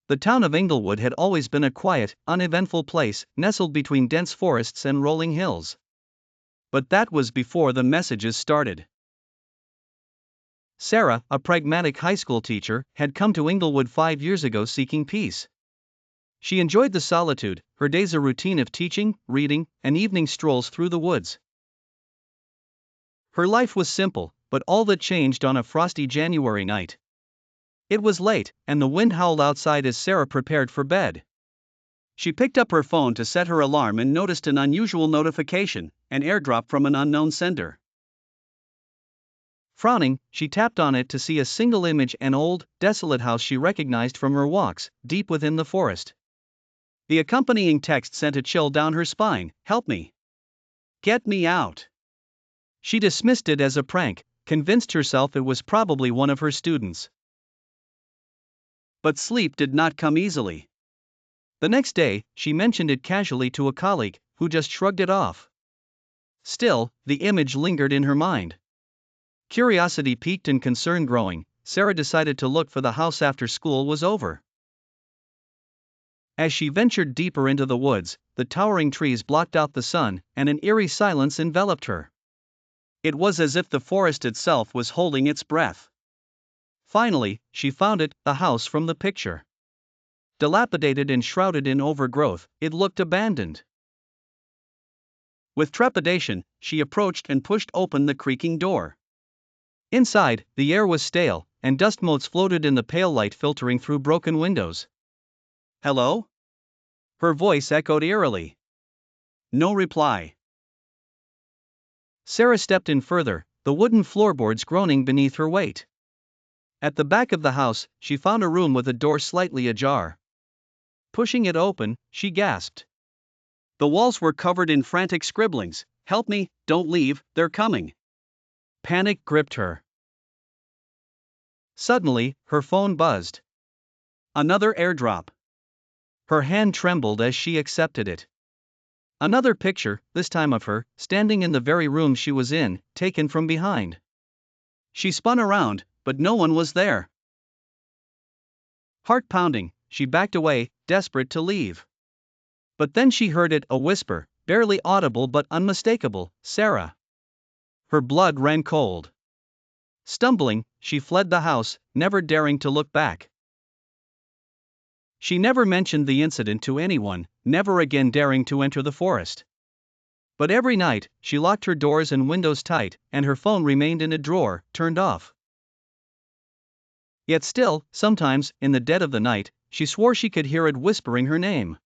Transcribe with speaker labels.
Speaker 1: The town of Inglewood had always been a quiet, uneventful place, nestled between dense forests and rolling hills. But that was before the messages started. Sarah, a pragmatic high school teacher, had come to Inglewood 5 years ago seeking peace. She enjoyed the solitude, her days a routine of teaching, reading, and evening strolls through the woods. Her life was simple, but all that changed on a frosty January night. It was late, and the wind howled outside as Sarah prepared for bed. She picked up her phone to set her alarm and noticed an unusual notification, an airdrop from an unknown sender. Frowning, she tapped on it to see a single image: an old, desolate house she recognized from her walks, deep within the forest. The accompanying text sent a chill down her spine: "Help me. Get me out." She dismissed it as a prank, convinced herself it was probably one of her students. But sleep did not come easily. The next day, she mentioned it casually to a colleague, who just shrugged it off. Still, the image lingered in her mind. Curiosity piqued and concern growing, Sarah decided to look for the house after school was over. As she ventured deeper into the woods, the towering trees blocked out the sun, and an eerie silence enveloped her. It was as if the forest itself was holding its breath. Finally, she found it, the house from the picture. Dilapidated and shrouded in overgrowth, it looked abandoned. With trepidation, she approached and pushed open the creaking door. Inside, the air was stale, and dust motes floated in the pale light filtering through broken windows. "Hello?" Her voice echoed eerily. No reply. Sarah stepped in further, the wooden floorboards groaning beneath her weight. At the back of the house, she found a room with a door slightly ajar. Pushing it open, she gasped. The walls were covered in frantic scribblings: "Help me, don't leave, they're coming." Panic gripped her. Suddenly, her phone buzzed. Another airdrop. Her hand trembled as she accepted it. Another picture, this time of her, standing in the very room she was in, taken from behind. She spun around, but no one was there. Heart pounding, she backed away, desperate to leave. But then she heard it, a whisper, barely audible but unmistakable: "Sarah." Her blood ran cold. Stumbling, she fled the house, never daring to look back. She never mentioned the incident to anyone, never again daring to enter the forest. But every night, she locked her doors and windows tight, and her phone remained in a drawer, turned off. Yet still, sometimes, in the dead of the night, she swore she could hear it whispering her name.